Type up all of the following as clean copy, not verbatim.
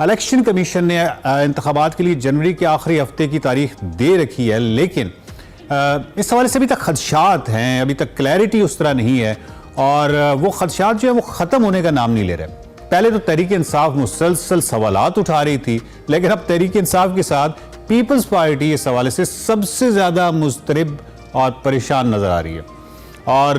Election commission ने इंतखाबात के लिए जनवरी के आखिरी हफ्ते की तारीख दे रखी है, लेकिन इस हवाले से अभी तक खदशात हैं, अभी तक क्लैरिटी उस तरह नहीं है और वो खदशात जो है वो ख़त्म होने का नाम नहीं ले रहे। पहले तो तहरीक इंसाफ मुसलसल सवालात उठा रही थी, लेकिन अब तहरीक इंसाफ के साथ पीपल्स पार्टी इस हवाले से सबसे ज़्यादा मुस्तरब और परेशान नज़र आ रही है। और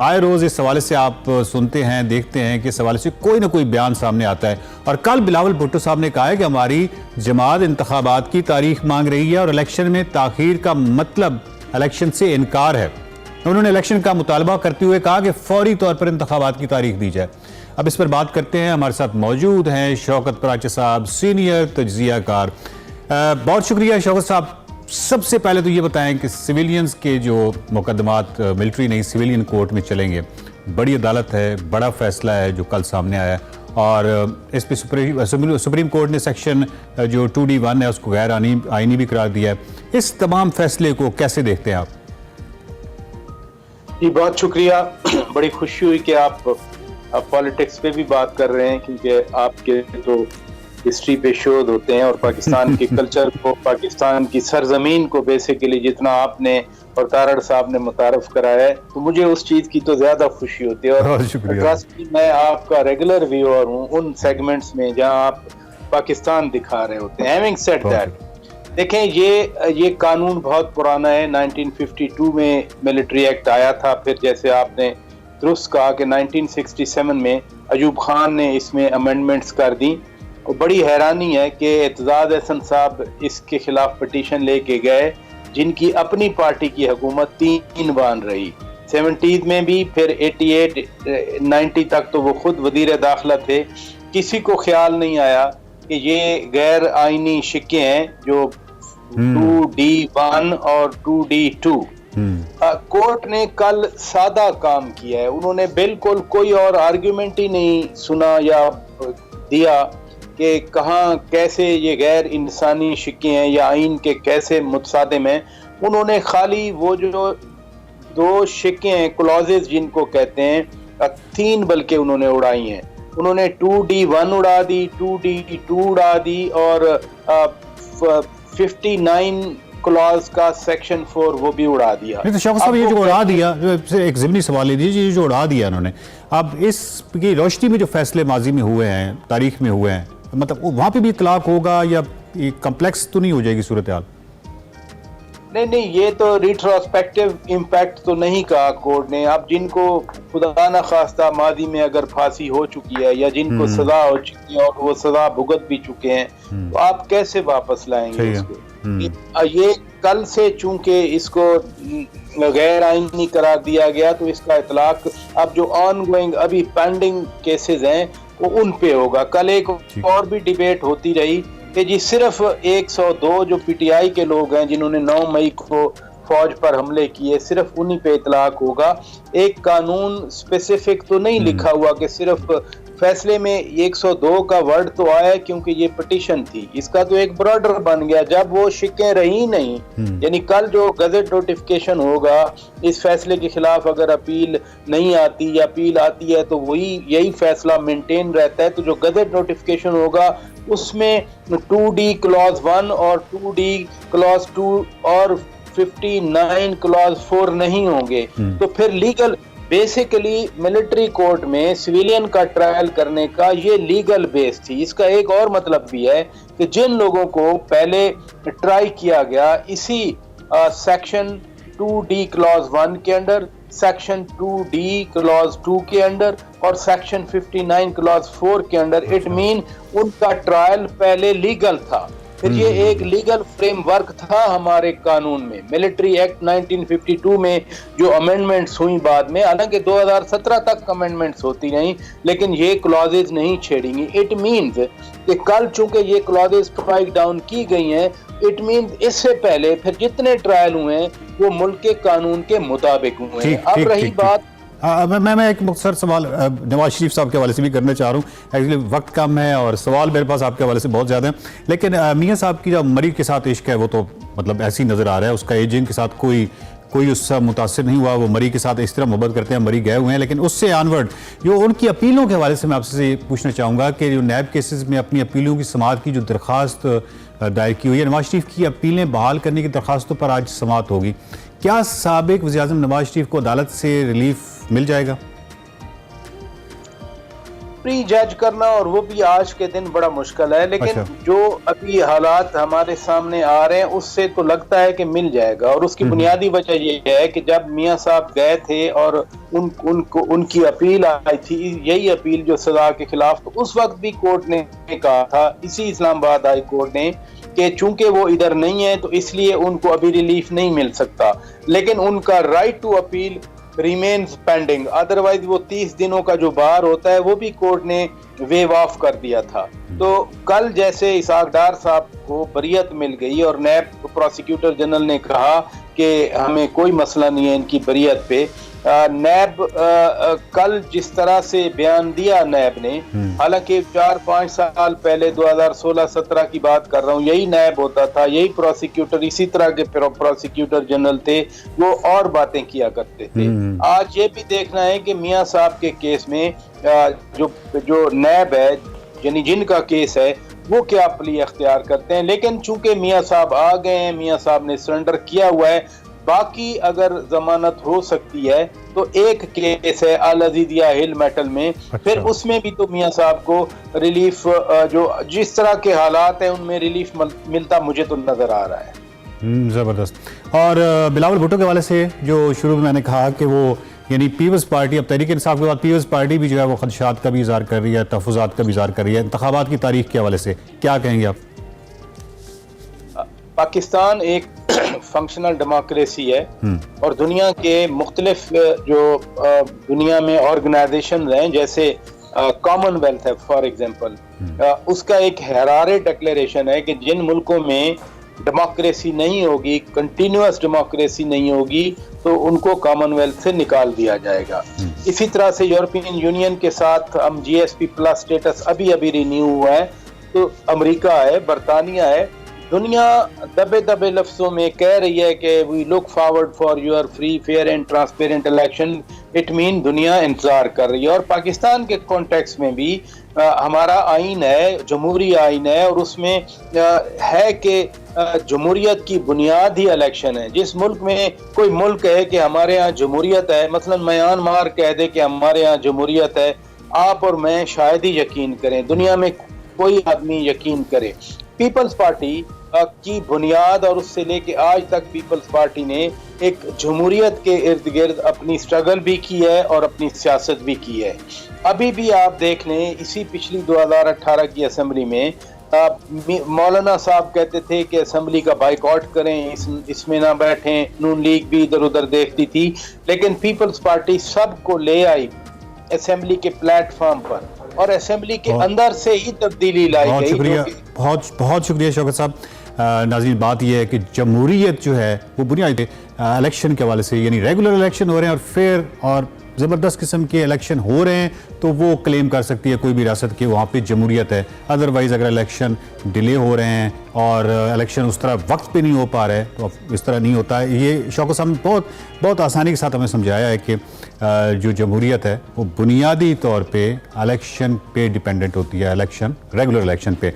आए रोज़ इस हवाले से आप सुनते हैं, देखते हैं कि इस हवाले से कोई ना कोई बयान सामने आता है। और कल बिलावल भुट्टो साहब ने कहा है कि हमारी जमात इंतखाबात की तारीख मांग रही है और इलेक्शन में ताख़ीर का मतलब इलेक्शन से इनकार है। उन्होंने इलेक्शन का मुतालबा करते हुए कहा कि फौरी तौर पर इंतखाबात की तारीख दी जाए। अब इस पर बात करते हैं, हमारे साथ मौजूद हैं शौकत पराचा साहब, सीनियर तज्ज़ियाकार। बहुत शुक्रिया शौकत साहब। सबसे पहले तो ये बताएं कि सिविलियंस के जो मुकदमात मिलिट्री नहीं सिविलियन कोर्ट में चलेंगे, बड़ी अदालत है, बड़ा फैसला है जो कल सामने आया है और इस पे सुप्रीम कोर्ट ने सेक्शन जो 2D1 है उसको गैर आईनी भी करार दिया है। इस तमाम फैसले को कैसे देखते हैं आप? जी बहुत शुक्रिया। बड़ी खुशी हुई कि आप पॉलिटिक्स पे भी बात कर रहे हैं, क्योंकि आपके तो हिस्ट्री पे शोध होते हैं और पाकिस्तान के कल्चर को, पाकिस्तान की सरजमीन को बेसिकली जितना आपने और तारड़ साहब ने मुतारफ कराया है, तो मुझे उस चीज़ की तो ज़्यादा खुशी होती है। और मैं आपका रेगुलर व्यूअर हूँ उन सेगमेंट्स में जहाँ आप पाकिस्तान दिखा रहे होते हैं। हैविंग सेड दैट, देखें ये कानून बहुत पुराना है। 1952 में मिलिट्री एक्ट आया था, फिर जैसे आपने दुरुस्त कहा कि 1967 में अयूब खान ने इसमें अमेंडमेंट्स कर दी। और बड़ी हैरानी है कि एतजाज अहसन साहब इसके खिलाफ पटिशन लेके गए, जिनकी अपनी पार्टी की हुकूमत 3 बार रही, 70s में भी, फिर 88-90 तक तो वो खुद वजीर दाखिला थे। किसी को ख्याल नहीं आया कि ये गैर आईनी शिक्के हैं जो 2D1 और 2D2। कोर्ट ने कल सादा काम किया है, उन्होंने बिल्कुल कोई और आर्ग्यूमेंट ही नहीं सुना या दिया कि कहाँ कैसे ये गैर इंसानी शिक्के हैं या आइन के कैसे मुतसादिम हैं। उन्होंने खाली वो जो 2 शिक्के हैं, क्लॉजेज जिनको कहते हैं, 3 बल्कि उन्होंने उड़ाई हैं। उन्होंने 2D1 उड़ा दी, 2D2 उड़ा दी और 59 क्लॉज का सेक्शन 4 वो भी उड़ा दिया। नहीं तो शौकत साहब, ये जो उड़ा दिया, एक ज़िमनी सवाल ले दीजिए, ये जो उड़ा दिया उन्होंने, अब इसकी रोशनी में जो फैसले माजी में हुए हैं, तारीख में हुए हैं, मतलब वहाँ पे भी इतलाक होगा या कम्प्लेक्स तो नहीं हो जाएगी सूरत हाल? नहीं, ये तो रिट्रोस्पेक्टिव इम्पैक्ट तो नहीं कहा कोर्ट ने। अब जिनको खुदा न खास्ता माजी में अगर फांसी हो चुकी है या जिनको सजा हो चुकी है और वो सजा भुगत भी चुके हैं, तो आप कैसे वापस लाएंगे उसको? ये कल से चूंकि इसको गैर आईनी करार दिया गया, तो इसका इतलाक अब जो ऑन गोइंग अभी पेंडिंग केसेस हैं वो उन पे होगा। कल एक और भी डिबेट होती रही कि जी सिर्फ 102 जो पीटीआई के लोग हैं जिन्होंने 9 मई को फौज पर हमले किए, सिर्फ उन्हीं पे इतलाक होगा। एक कानून स्पेसिफिक तो नहीं लिखा हुआ कि सिर्फ फैसले में 102 का वर्ड तो आया क्योंकि ये पिटीशन थी, इसका तो एक ब्रॉडर बन गया। जब वो शिकें रही नहीं, यानी कल जो गजट नोटिफिकेशन होगा इस फैसले के खिलाफ अगर अपील नहीं आती या अपील आती है तो यही फैसला मेंटेन रहता है। तो जो गजट नोटिफिकेशन होगा उसमें 2D क्लॉज 1 और 2D क्लॉज 2 और 59 क्लॉज 4 नहीं होंगे। तो फिर लीगल बेसिकली मिलिट्री कोर्ट में सिविलियन का ट्रायल करने का ये लीगल बेस थी। इसका एक और मतलब भी है कि जिन लोगों को पहले ट्राई किया गया इसी सेक्शन 2D क्लॉज 1 के अंडर, सेक्शन 2D क्लॉज 2 के अंडर और सेक्शन 59 क्लॉज 4 के अंडर, इट मीन उनका ट्रायल पहले लीगल था। फिर ये एक लीगल फ्रेमवर्क था हमारे कानून में। मिलिट्री एक्ट 1952 में जो अमेंडमेंट्स हुई बाद में, हालांकि 2017 तक अमेंडमेंट्स होती रहीं, लेकिन ये क्लॉजेज नहीं छेड़ेंगी। इट मीन्स कि कल चूंकि ये क्लॉजेज स्ट्राइक डाउन की गई हैं, इट मीन्स इससे पहले फिर जितने ट्रायल हुए हैं वो मुल्क के कानून के मुताबिक हुए हैं। अब रही बात, मैं एक मुख्तसर सवाल नवाज शरीफ साहब के हवाले से भी करना चाह रहा हूँ। एक्चुअली वक्त कम है और सवाल मेरे पास आपके हवाले से बहुत ज़्यादा है, लेकिन मियाँ साहब की जो मरीज के साथ इश्क है वो तो मतलब ऐसी नज़र आ रहा है, उसका एजेंट के साथ कोई कोई उससे मुतासर नहीं हुआ, वो मरी के साथ इस तरह मोहब्बत करते हैं, मरी गए हुए हैं। लेकिन उससे आनवर्ड जो उनकी अपीलों के हवाले से मैं आपसे पूछना चाहूँगा कि जो नैब केसेस में अपनी अपीलों की समाअत की जो दरख्वास्त दायर की हुई है, नवाज शरीफ की अपीलें बहाल करने की दरख्वास्तों पर आज समाअत होगी, क्या साबिक वज़ीर-ए-आज़म नवाज शरीफ को अदालत से रिलीफ मिल जाएगा? प्री जज करना और वो भी आज के दिन बड़ा मुश्किल है, लेकिन जो अभी हालात हमारे सामने आ रहे हैं उससे तो लगता है कि मिल जाएगा। और उसकी बुनियादी वजह ये है कि जब मियां साहब गए थे और उनकी अपील आई थी, यही अपील जो सजा के खिलाफ, तो उस वक्त भी कोर्ट ने कहा था, इसी इस्लामाबाद हाई कोर्ट ने, कि चूंकि वो इधर नहीं है तो इसलिए उनको अभी रिलीफ नहीं मिल सकता, लेकिन उनका right to appeal remains pending. Otherwise वो 30 दिनों का जो बार होता है वो भी कोर्ट ने वेव ऑफ कर दिया था। तो कल जैसे इसाक डार साहब को बरियत मिल गई और नैब प्रोसिक्यूटर जनरल ने कहा कि हमें कोई मसला नहीं है इनकी बरियत पे, नैब कल जिस तरह से बयान दिया नैब ने, हालांकि 4-5 साल पहले 2016-17 की बात कर रहा हूँ, यही नैब होता था, यही प्रोसिक्यूटर, इसी तरह के प्रोसिक्यूटर जनरल थे, वो और बातें किया करते थे। आज ये भी देखना है कि मियां साहब के केस में जो नैब है, यानी जिनका केस है, वो क्या प्ली अख्तियार करते हैं। लेकिन चूंकि मियां साहब आ गए हैं, मियां साहब ने सरेंडर किया हुआ है, बाकी अगर जमानत हो सकती है तो एक केस है अल अजीदिया हिल मेटल में, फिर उसमें भी तो मियां साहब को रिलीफ, जो जिस तरह के हालात हैं उनमें रिलीफ मिलता मुझे तो नजर आ रहा है। ज़बरदस्त। और बिलावल भुट्टो के हवाले से जो शुरू में मैंने कहा कि वो यानी पीपल्स पार्टी, अब तहरीक इंसाफ के बाद पीपल्स पार्टी भी जो है वो खदशात का भी इज़हार कर रही है, तहफ़्फ़ुज़ात का भी इज़हार कर रही है, इंतखाबात की तारीख के हवाले से क्या कहेंगे आप? पाकिस्तान एक फंक्शनल डेमोक्रेसी है और दुनिया के मुख्तलिफ जो दुनिया में ऑर्गेनाइजेशन हैं, जैसे कॉमनवेल्थ है फॉर एग्जांपल, उसका एक हरारे डिक्लेरेशन है कि जिन मुल्कों में डेमोक्रेसी नहीं होगी, कंटिन्यूअस डेमोक्रेसी नहीं होगी, तो उनको कॉमनवेल्थ से निकाल दिया जाएगा। इसी तरह से यूरोपियन यूनियन के साथ हम GSP प्लस स्टेटस अभी रिन्यू हुआ है, तो अमेरिका है, बरतानिया है, दुनिया दबे दबे लफ्जों में कह रही है कि we look forward for your free fair and transparent election. It mean दुनिया इंतजार कर रही है। और पाकिस्तान के कॉन्टेक्स्ट में भी हमारा आइन है, जमहूरी आइन है, और उसमें है कि जमहूरियत की बुनियाद ही इलेक्शन है। जिस मुल्क में कोई मुल्क है कि हमारे यहाँ जमहूरियत है, मसलन म्यांमार कह दे कि हमारे यहाँ जमहूरियत है, आप और मैं शायद ही यकीन करें, दुनिया में कोई आदमी यकीन करे। पीपल्स पार्टी की बुनियाद और उससे लेके आज तक पीपल्स पार्टी ने एक जमहूरियत के इर्द गिर्द अपनी स्ट्रगल भी की है और अपनी सियासत भी की है। अभी भी आप देख लें, इसी पिछली 2018 की असेंबली में मौलाना साहब कहते थे कि असेंबली का बाइकआउट करें, इसमें ना बैठें, नून लीग भी इधर उधर देखती थी, लेकिन पीपल्स पार्टी सबको ले आई असेंबली के प्लेटफॉर्म पर और असेंबली के अंदर से ही तब्दीली लाई गई। बहुत शुक्रिया शौकत साहब। नाज़रीन, बात यह है कि जमहूरियत जो है वो बुनियादी इलेक्शन के हवाले से, यानी रेगुलर इलेक्शन हो रहे हैं और फेयर और ज़बरदस्त किस्म के इलेक्शन हो रहे हैं, तो वो क्लेम कर सकती है कोई भी रियासत के वहाँ पे जमहूरियत है। अदरवाइज़ अगर इलेक्शन डिले हो रहे हैं और इलेक्शन उस तरह वक्त पे नहीं हो पा रहा है तो इस तरह नहीं होता है। ये शौकत साहब ने बहुत आसानी के साथ हमें समझाया है कि जो जमहूरियत है वो बुनियादी तौर पे इलेक्शन पे डिपेंडेंट होती है, इलेक्शन, रेगुलर इलेक्शन पे।